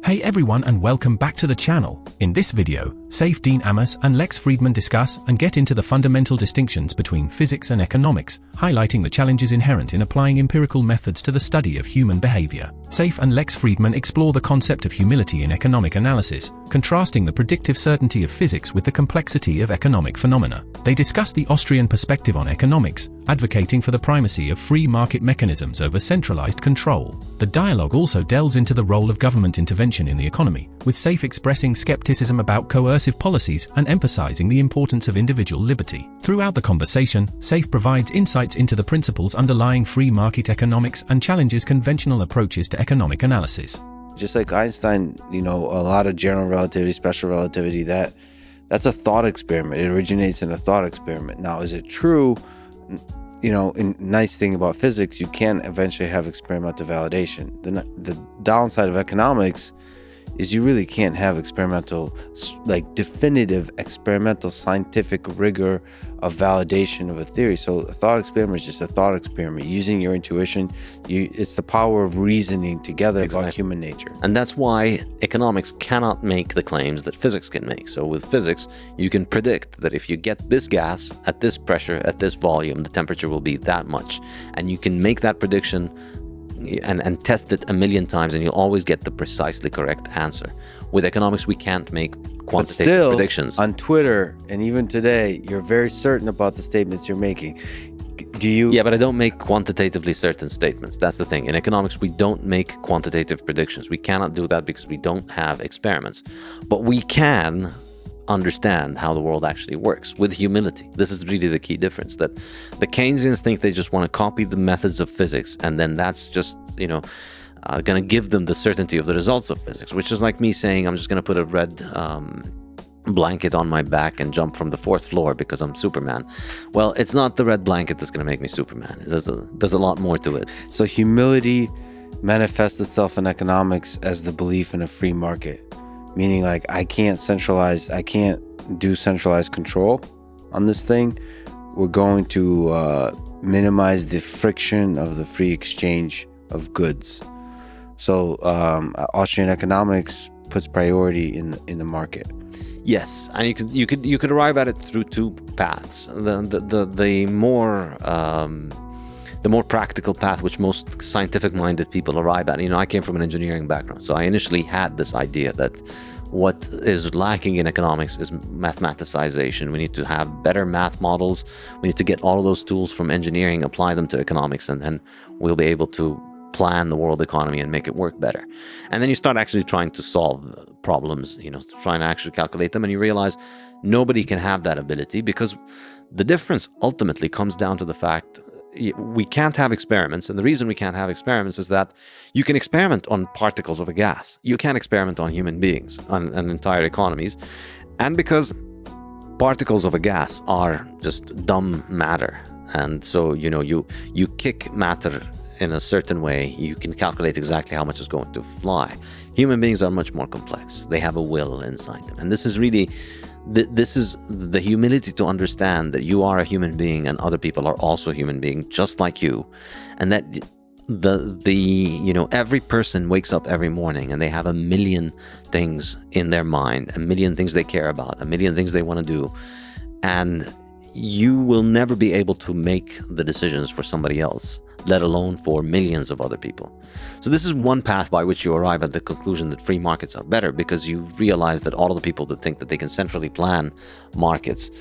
Hey everyone and welcome back to the channel. In this video, Saifedean Ammous and Lex Fridman discuss and get into the fundamental distinctions between physics and economics, highlighting the challenges inherent in applying empirical methods to the study of human behavior. Saif and Lex Fridman explore the concept of humility in economic analysis, contrasting the predictive certainty of physics with the complexity of economic phenomena. They discuss the Austrian perspective on economics, advocating for the primacy of free market mechanisms over centralized control. The dialogue also delves into the role of government intervention in the economy, with Saif expressing skepticism about coercive policies and emphasizing the importance of individual liberty. Throughout the conversation, Saif provides insights into the principles underlying free market economics and challenges conventional approaches to economic analysis. Just like Einstein, a lot of general relativity, special relativity, that's a thought experiment. It originates in a thought experiment. Now, is it true? Nice thing about physics, you can eventually have experimental validation. The downside of economics is you really can't have definitive experimental scientific rigor of validation of a theory. So a thought experiment is just a thought experiment using your intuition. It's the power of reasoning together about human nature. And that's why economics cannot make the claims that physics can make. So with physics, you can predict that if you get this gas at this pressure, at this volume, the temperature will be that much. And you can make that prediction and test it a million times, and you'll always get the precisely correct answer. With economics, we can't make quantitative predictions. On Twitter and even today, you're very certain about the statements you're making. Do you? Yeah, but I don't make quantitatively certain statements. That's the thing. In economics, we don't make quantitative predictions. We cannot do that because we don't have experiments. But we can understand how the world actually works with humility. This is really the key difference, that the Keynesians think they just want to copy the methods of physics, and then that's just, going to give them the certainty of the results of physics, which is like me saying I'm just going to put a red blanket on my back and jump from the 4th floor because I'm Superman. Well, it's not the red blanket that's going to make me Superman. There's a lot more to it. So humility manifests itself in economics as the belief in a free market. Meaning, I can't do centralized control on this thing. We're going to minimize the friction of the free exchange of goods. So Austrian economics puts priority in the market. Yes, and you could arrive at it through two paths. The more practical path, which most scientific-minded people arrive at. I came from an engineering background, so I initially had this idea that what is lacking in economics is mathematicization. We need to have better math models. We need to get all of those tools from engineering, apply them to economics, and then we'll be able to plan the world economy and make it work better. And then you start actually trying to solve problems, trying to actually calculate them, and you realize nobody can have that ability, because the difference ultimately comes down to the fact we can't have experiments. And the reason we can't have experiments is that you can experiment on particles of a gas. You can't experiment on human beings, on entire economies. And because particles of a gas are just dumb matter, and so you kick matter in a certain way, you can calculate exactly how much is going to fly. Human beings are much more complex. They have a will inside them. And this is really the humility to understand that you are a human being and other people are also human beings just like you, and that every person wakes up every morning and they have a million things in their mind, a million things they care about, a million things they want to do, and you will never be able to make the decisions for somebody else, let alone for millions of other people. So this is one path by which you arrive at the conclusion that free markets are better, because you realize that all of the people that think that they can centrally plan markets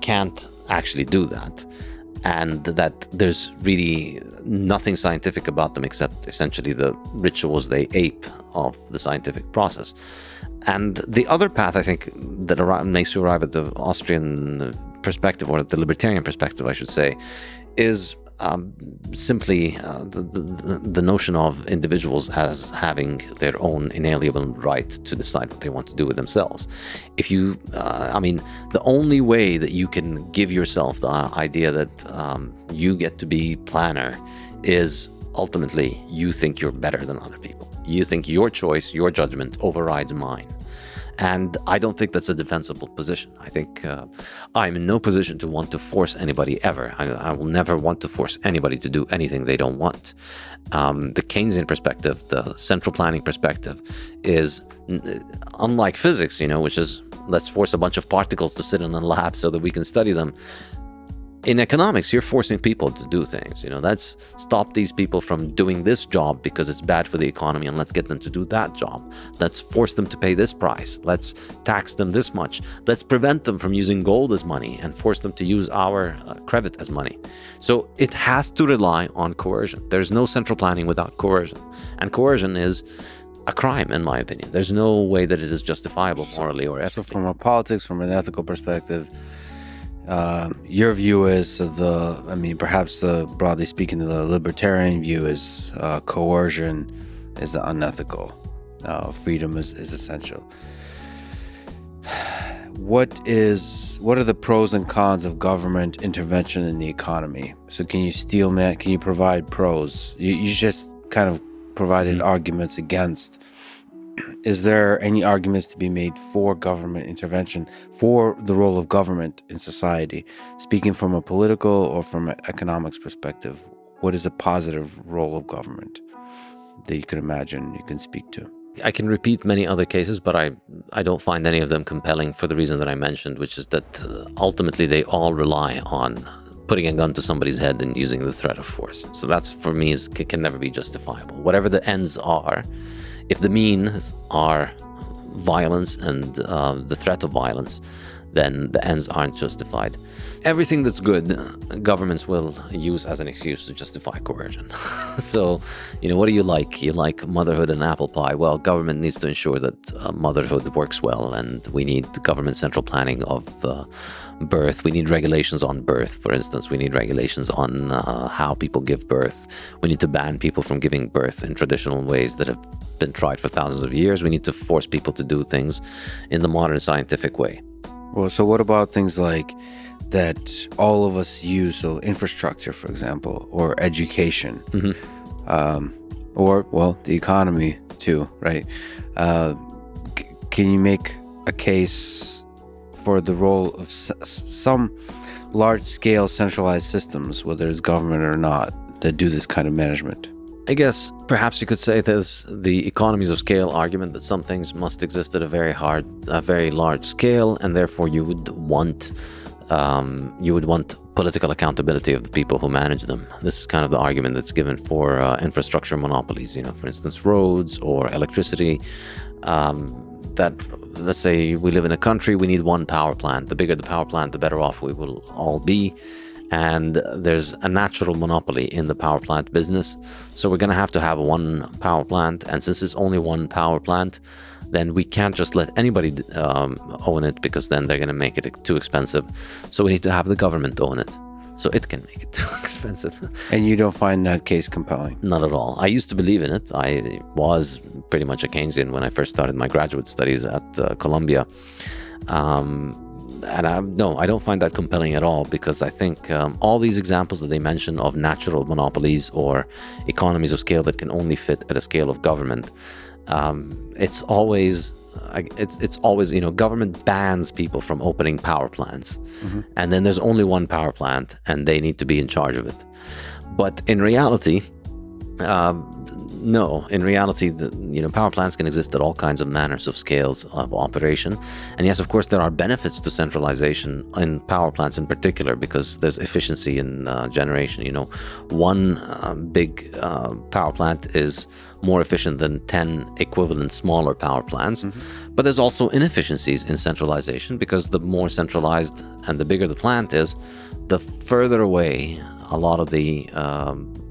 can't actually do that, and that there's really nothing scientific about them except essentially the rituals they ape of the scientific process. And the other path, I think, that makes you arrive at the Austrian perspective, or the libertarian perspective, I should say, is simply the notion of individuals as having their own inalienable right to decide what they want to do with themselves. If you, the only way that you can give yourself the idea that you get to be planner is ultimately you think you're better than other people. You think your choice, your judgment overrides mine. And I don't think that's a defensible position. I think I'm in no position to want to force anybody ever. I will never want to force anybody to do anything they don't want. The Keynesian perspective, the central planning perspective, is unlike physics, which is let's force a bunch of particles to sit in a lab so that we can study them. In economics, you're forcing people to do things. Let's stop these people from doing this job because it's bad for the economy, and let's get them to do that job. Let's force them to pay this price. Let's tax them this much. Let's prevent them from using gold as money and force them to use our credit as money. So it has to rely on coercion. There's no central planning without coercion. And coercion is a crime, in my opinion. There's no way that it is justifiable morally or ethically. So from a politics, from an ethical perspective, your view is perhaps broadly speaking, the libertarian view is coercion is unethical. Freedom is essential. What are the pros and cons of government intervention in the economy? So can you provide pros? You just kind of provided arguments against. Is there any arguments to be made for government intervention, for the role of government in society? Speaking from a political or from an economics perspective, what is a positive role of government that you can imagine, you can speak to? I can repeat many other cases, but I don't find any of them compelling for the reason that I mentioned, which is that ultimately they all rely on putting a gun to somebody's head and using the threat of force. So that's, for me, can never be justifiable. Whatever the ends are, if the means are violence and the threat of violence, then the ends aren't justified. Everything that's good, governments will use as an excuse to justify coercion. So, what do you like? You like motherhood and apple pie. Well, government needs to ensure that motherhood works well, and we need government central planning of birth. We need regulations on birth, for instance. We need regulations on how people give birth. We need to ban people from giving birth in traditional ways that have been tried for thousands of years. We need to force people to do things in the modern scientific way. Well, so what about things like that all of us use, so infrastructure, for example, or education, or the economy too, right? Can you make a case for the role of some large-scale centralized systems, whether it's government or not, that do this kind of management? I guess perhaps you could say there's the economies of scale argument that some things must exist at a very large scale, and therefore you would want political accountability of the people who manage them. This is kind of the argument that's given for infrastructure monopolies. For instance, roads or electricity. That, let's say we live in a country, we need one power plant. The bigger the power plant, the better off we will all be. And there's a natural monopoly in the power plant business. So we're going to have one power plant. And since it's only one power plant, then we can't just let anybody own it, because then they're going to make it too expensive. So we need to have the government own it, so it can make it too expensive. And you don't find that case compelling? Not at all. I used to believe in it. I was pretty much a Keynesian when I first started my graduate studies at Columbia. And I don't find that compelling at all, because I think all these examples that they mention of natural monopolies or economies of scale that can only fit at a scale of government, it's always government bans people from opening power plants, and then there's only one power plant and they need to be in charge of it. But in reality, no. In reality, power plants can exist at all kinds of manners of scales of operation. And yes, of course, there are benefits to centralization in power plants in particular, because there's efficiency in generation. One big power plant is more efficient than 10 equivalent smaller power plants. But there's also inefficiencies in centralization, because the more centralized and the bigger the plant is, the further away a lot of the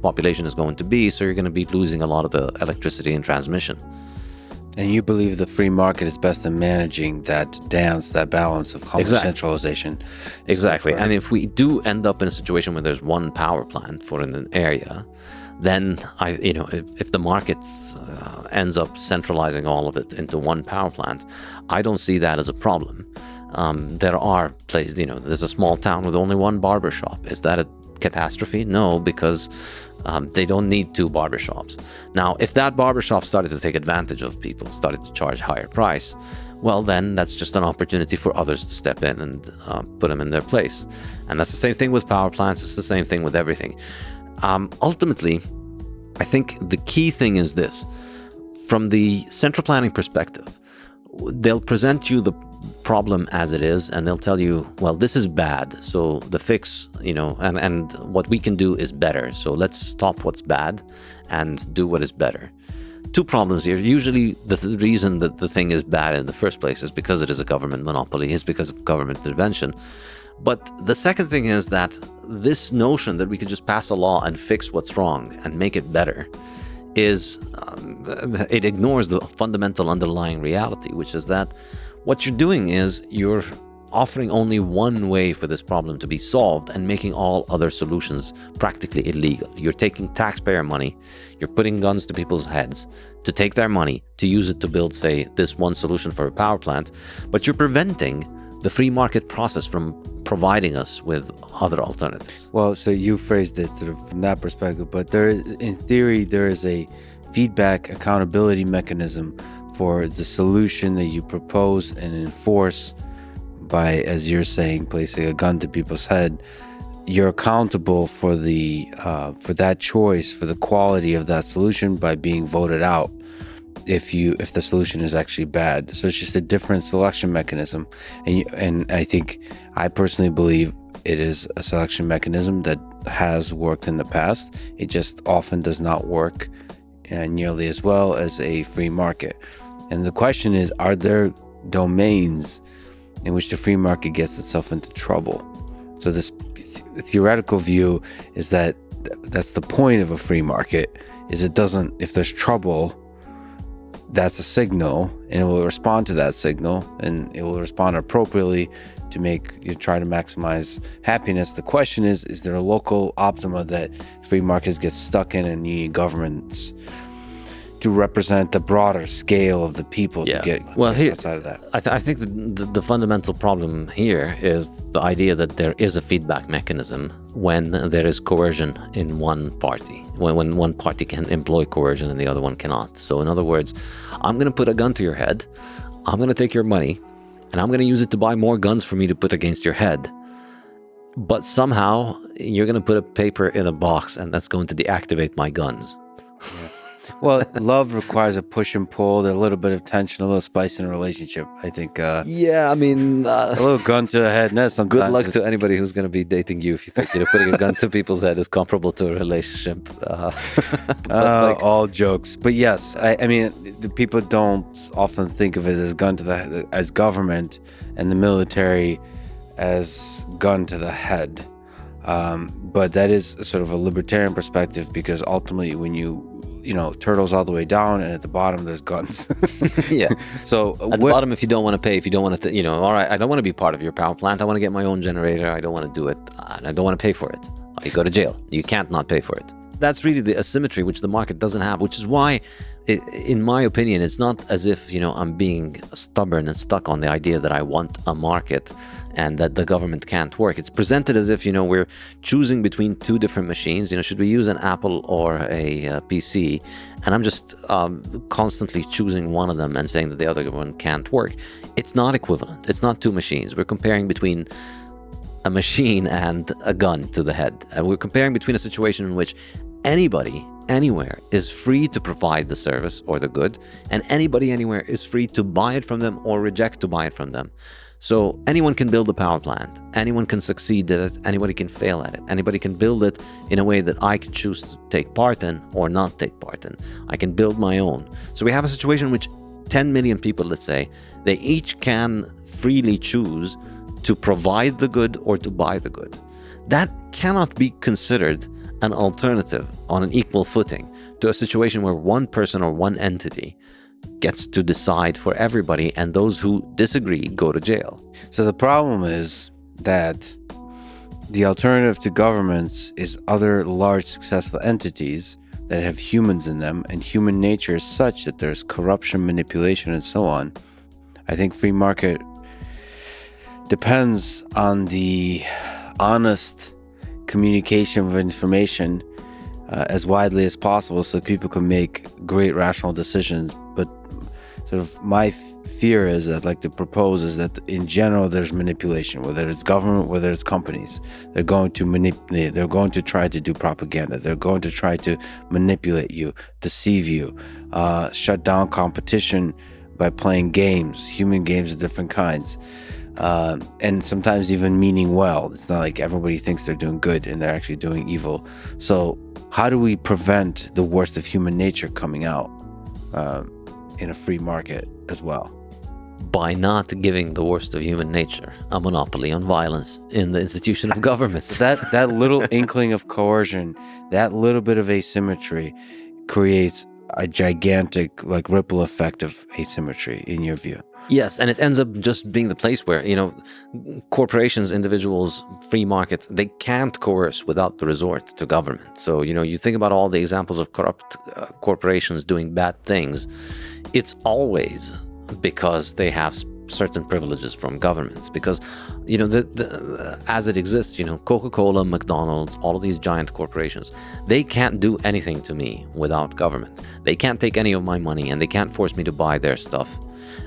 population is going to be, so you're going to be losing a lot of the electricity and transmission. And you believe the free market is best in managing that dance, that balance of how much centralization. Exactly. And if we do end up in a situation where there's one power plant for an area, then if the market ends up centralizing all of it into one power plant, I don't see that as a problem. There are places, there's a small town with only one barber shop. Is that a catastrophe? No, because they don't need two barbershops. Now, if that barbershop started to take advantage of people, started to charge higher price, well, then that's just an opportunity for others to step in and put them in their place. And that's the same thing with power plants. It's the same thing with everything. Ultimately, I think the key thing is this. From the central planning perspective, they'll present you the problem as it is, and they'll tell you, well, this is bad, so the fix, and what we can do is better. So let's stop what's bad and do what is better. Two problems here. Usually the reason that the thing is bad in the first place is because it is a government monopoly, is because of government intervention. But the second thing is that this notion that we could just pass a law and fix what's wrong and make it better it ignores the fundamental underlying reality, which is that what you're doing is you're offering only one way for this problem to be solved and making all other solutions practically illegal. You're taking taxpayer money, you're putting guns to people's heads to take their money, to use it to build, say, this one solution for a power plant, but you're preventing the free market process from providing us with other alternatives. Well, so you phrased it sort of from that perspective, but in theory, there is a feedback accountability mechanism for the solution that you propose and enforce by, as you're saying, placing a gun to people's head. You're accountable for for that choice, for the quality of that solution by being voted out if the solution is actually bad. So it's just a different selection mechanism, and I personally believe it is a selection mechanism that has worked in the past. It just often does not work nearly as well as a free market. And the question is, are there domains in which the free market gets itself into trouble? So this theoretical view is that that's the point of a free market, is it doesn't, if there's trouble, that's a signal, and it will respond to that signal, and it will respond appropriately to try to maximize happiness. The question is there a local optima that free markets get stuck in, and you need governments to represent the broader scale of the people to get outside of that? I think the fundamental problem here is the idea that there is a feedback mechanism when there is coercion in one party, when one party can employ coercion and the other one cannot. So in other words, I'm going to put a gun to your head, I'm going to take your money, and I'm going to use it to buy more guns for me to put against your head. But somehow you're going to put a paper in a box, and that's going to deactivate my guns. Yeah. Well, love requires a push and pull, a little bit of tension, a little spice in a relationship, I think. A little gun to the head. No, sometimes good luck to anybody who's going to be dating you if you think putting a gun to people's head is comparable to a relationship. All jokes. But yes, I mean, the people don't often think of it as gun to the head, as government, and the military as gun to the head. But that is sort of a libertarian perspective, because ultimately when turtles all the way down, and at the bottom there's guns. Yeah. So at the bottom, if you don't want to pay, if you don't want to, all right, I don't want to be part of your power plant. I want to get my own generator. I don't want to do it. And I don't want to pay for it. You go to jail. You can't not pay for it. That's really the asymmetry which the market doesn't have, which is why, in my opinion, it's not as if, I'm being stubborn and stuck on the idea that I want a market and that the government can't work. It's presented as if, we're choosing between two different machines. Should we use an Apple or a PC? And I'm just constantly choosing one of them and saying that the other one can't work. It's not equivalent. It's not two machines. We're comparing between a machine and a gun to the head. And we're comparing between a situation in which anybody, anywhere, is free to provide the service or the good, and anybody, anywhere, is free to buy it from them or reject to buy it from them. So anyone can build a power plant, anyone can succeed at it, anybody can fail at it, anybody can build it in a way that I can choose to take part in or not take part in. I can build my own. So we have a situation in which 10 million people, let's say, they each can freely choose to provide the good or to buy the good. That cannot be considered an alternative on an equal footing to a situation where one person or one entity gets to decide for everybody, and those who disagree go to jail. So the problem is that the alternative to governments is other large successful entities that have humans in them, and human nature is such that there's corruption, manipulation, and so on. I think free market depends on the honest communication of information as widely as possible, so people can make great rational decisions. But sort of my fear is, I'd like to propose, is that in general there's manipulation, whether it's government, whether it's companies. They're going to manipulate, they're going to try to do propaganda, they're going to try to manipulate you, deceive you, shut down competition by playing games, human games of different kinds, and sometimes even meaning well. It's not like everybody thinks they're doing good and they're actually doing evil. So how do we prevent the worst of human nature coming out in a free market as well? By not giving the worst of human nature a monopoly on violence in the institution of government. That little inkling of coercion, that little bit of asymmetry creates a gigantic like ripple effect of asymmetry in your view. Yes, and it ends up just being the place where, corporations, individuals, free markets, they can't coerce without the resort to government. So, you think about all the examples of corrupt corporations doing bad things, it's always because they have certain privileges from governments. Because, as it exists, Coca-Cola, McDonald's, all of these giant corporations, they can't do anything to me without government. They can't take any of my money and they can't force me to buy their stuff.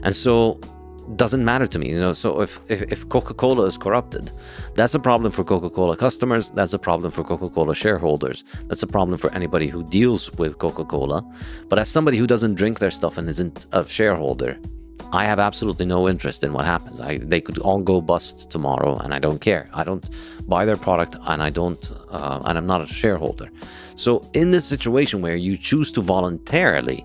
And so it doesn't matter to me, so if Coca-Cola is corrupted, that's a problem for Coca-Cola customers, that's a problem for Coca-Cola shareholders, that's a problem for anybody who deals with Coca-Cola. But as somebody who doesn't drink their stuff and isn't a shareholder, I have absolutely no interest in what happens. They could all go bust tomorrow and I don't care. I don't buy their product and I'm not a shareholder. So in this situation where you choose to voluntarily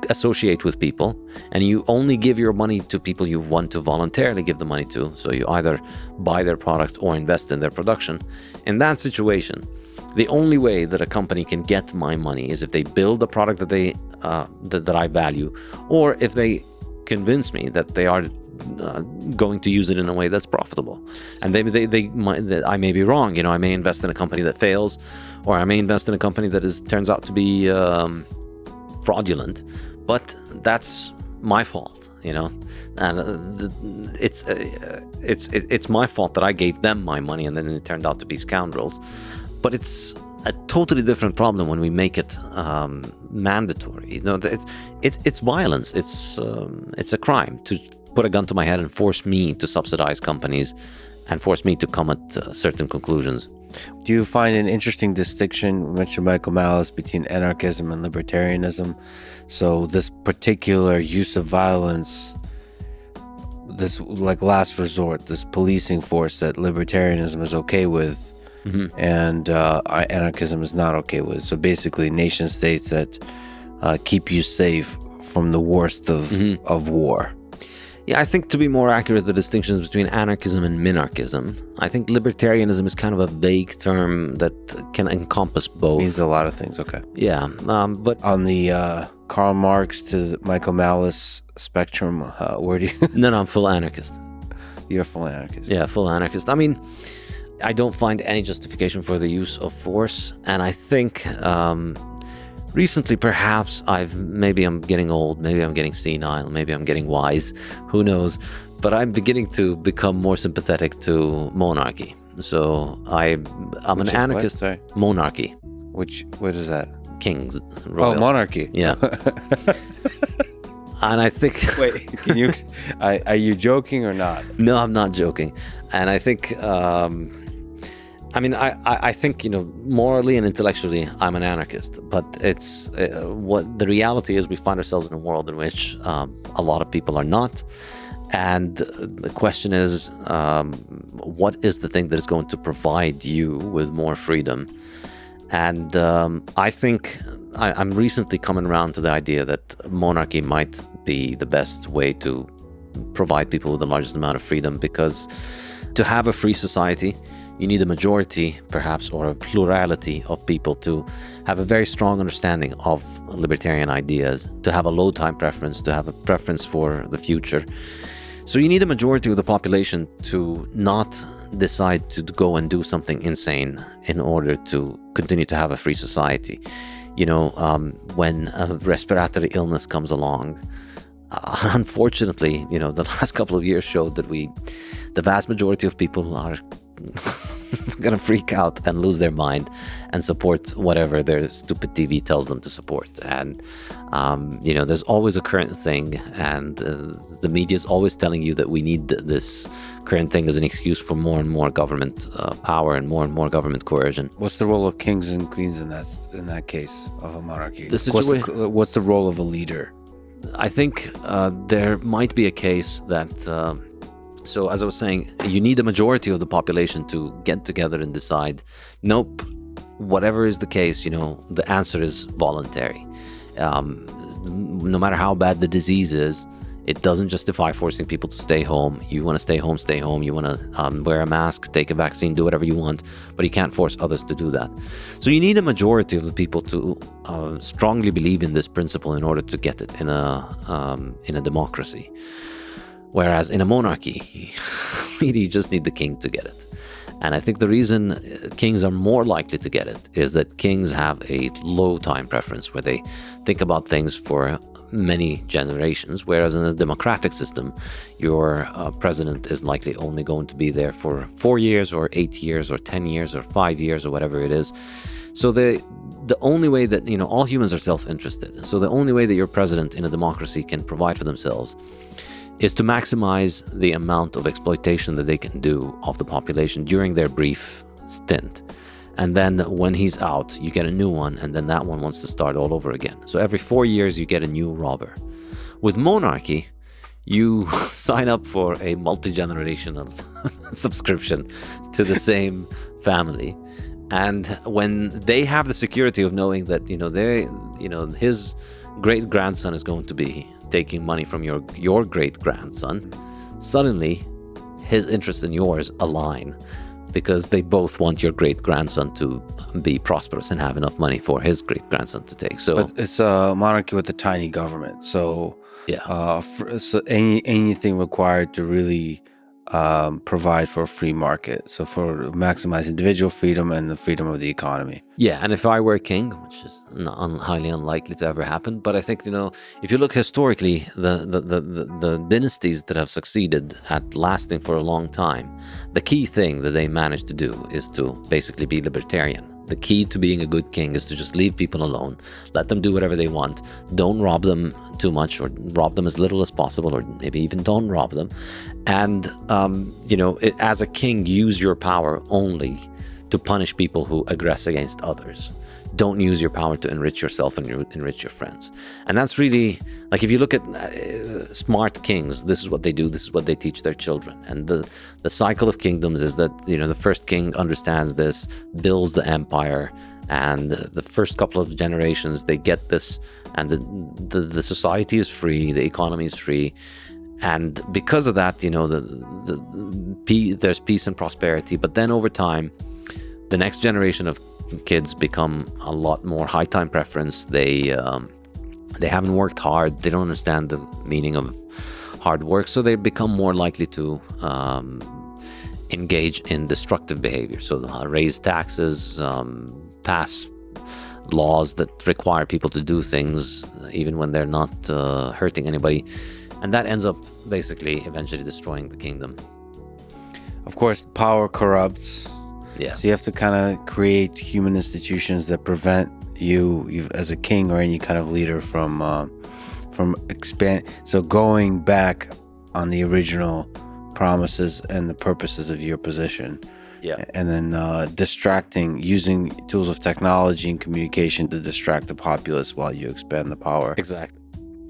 associate with people and you only give your money to people you want to voluntarily give the money to, so you either buy their product or invest in their production, in that situation the only way that a company can get my money is if they build a product that they that I value, or if they convince me that they are going to use it in a way that's profitable. And I may be wrong. I may invest in a company that fails, or I may invest in a company that turns out to be fraudulent, but that's my fault, and it's my fault that I gave them my money and then it turned out to be scoundrels. But it's a totally different problem when we make it mandatory. It's violence. It's a crime to put a gun to my head and force me to subsidize companies and force me to come at certain conclusions. Do you find an interesting distinction, we mentioned Michael Malice, between anarchism and libertarianism? So this particular use of violence, this like last resort, this policing force that libertarianism is okay with, and anarchism is not okay with. So basically nation states that keep you safe from the worst of war. Yeah, I think to be more accurate, the distinctions between anarchism and minarchism. I think libertarianism is kind of a vague term that can encompass both. Means a lot of things, okay. Yeah, but on the Karl Marx to Michael Malice spectrum, where do you... No, I'm full anarchist. You're full anarchist. Yeah, full anarchist. I mean, I don't find any justification for the use of force, and I think... recently, perhaps maybe I'm getting old, maybe I'm getting senile, maybe I'm getting wise, who knows? But I'm beginning to become more sympathetic to monarchy. So I'm an anarchist. Sorry? Monarchy. What is that? Kings. Royal. Oh, monarchy. Yeah. And I think... Wait, can you... are you joking or not? No, I'm not joking. And I think... I think, morally and intellectually, I'm an anarchist, but it's what the reality is. We find ourselves in a world in which a lot of people are not. And the question is, what is the thing that is going to provide you with more freedom? And I think I'm recently coming around to the idea that monarchy might be the best way to provide people with the largest amount of freedom, because to have a free society, you need a majority, perhaps, or a plurality of people to have a very strong understanding of libertarian ideas, to have a low time preference, to have a preference for the future. So you need a majority of the population to not decide to go and do something insane in order to continue to have a free society. When a respiratory illness comes along, unfortunately, the last couple of years showed that the vast majority of people are gonna freak out and lose their mind and support whatever their stupid TV tells them to support. And there's always a current thing, and the media is always telling you that we need this current thing as an excuse for more and more government power and more government coercion. What's the role of kings and queens in that case of a monarchy? What's the role of a leader? I think there might be a case that, so as I was saying, you need a majority of the population to get together and decide, nope, whatever is the case, the answer is voluntary. No matter how bad the disease is, it doesn't justify forcing people to stay home. You want to stay home, stay home. You want to wear a mask, take a vaccine, do whatever you want, but you can't force others to do that. So you need a majority of the people to strongly believe in this principle in order to get it in a democracy. Whereas in a monarchy, really you just need the king to get it. And I think the reason kings are more likely to get it is that kings have a low time preference where they think about things for many generations, whereas in a democratic system, your president is likely only going to be there for 4 years or 8 years or 10 years or 5 years or whatever it is. So the only way that, all humans are self-interested. So the only way that your president in a democracy can provide for themselves is to maximize the amount of exploitation that they can do of the population during their brief stint. And then when he's out, you get a new one, and then that one wants to start all over again. So every 4 years, you get a new robber. With monarchy, you sign up for a multi-generational subscription to the same family. And when they have the security of knowing that, his great-grandson is going to be taking money from your great-grandson, suddenly his interest and yours align, because they both want your great-grandson to be prosperous and have enough money for his great-grandson to take. So, but it's a monarchy with a tiny government. So, yeah. So anything required to really provide for a free market. So for maximize individual freedom and the freedom of the economy. Yeah, and if I were a king, which is highly unlikely to ever happen, but I think, if you look historically, the dynasties that have succeeded at lasting for a long time, the key thing that they managed to do is to basically be libertarian. The key to being a good king is to just leave people alone, let them do whatever they want, don't rob them too much, or rob them as little as possible, or maybe even don't rob them. And, as a king, use your power only to punish people who aggress against others. Don't use your power to enrich yourself and enrich your friends. And that's really, like, if you look at smart kings, this is what they do, this is what they teach their children. And the cycle of kingdoms is that, the first king understands this, builds the empire, and the first couple of generations, they get this, and the society is free, the economy is free. And because of that, there's peace and prosperity. But then over time, the next generation of kids become a lot more high time preference. They haven't worked hard. They don't understand the meaning of hard work, so they become more likely to engage in destructive behavior. So raise taxes, pass laws that require people to do things even when they're not hurting anybody, and that ends up basically eventually destroying the kingdom. Of course, power corrupts. Yeah. So you have to kind of create human institutions that prevent you as a king or any kind of leader from expand. So going back on the original promises and the purposes of your position. Yeah. And then using tools of technology and communication to distract the populace while you expand the power. Exactly.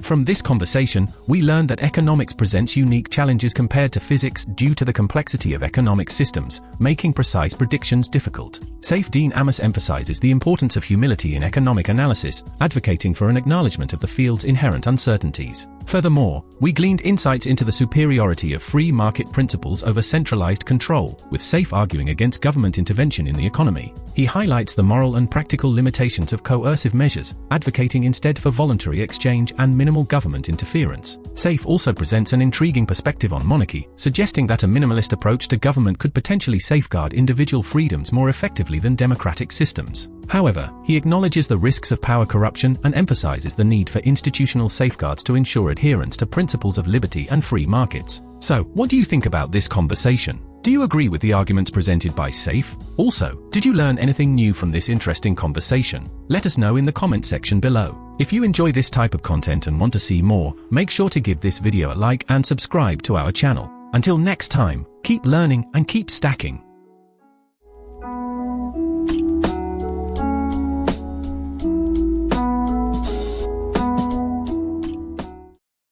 From this conversation, we learned that economics presents unique challenges compared to physics due to the complexity of economic systems, making precise predictions difficult. Saifedean Ammous emphasizes the importance of humility in economic analysis, advocating for an acknowledgement of the field's inherent uncertainties. Furthermore, we gleaned insights into the superiority of free market principles over centralized control, with Saif arguing against government intervention in the economy. He highlights the moral and practical limitations of coercive measures, advocating instead for voluntary exchange and minimal government interference. Saif also presents an intriguing perspective on monarchy, suggesting that a minimalist approach to government could potentially safeguard individual freedoms more effectively than democratic systems. However, he acknowledges the risks of power corruption and emphasizes the need for institutional safeguards to ensure adherence to principles of liberty and free markets. So, what do you think about this conversation? Do you agree with the arguments presented by Saif? Also, did you learn anything new from this interesting conversation? Let us know in the comment section below. If you enjoy this type of content and want to see more, make sure to give this video a like and subscribe to our channel. Until next time, keep learning and keep stacking.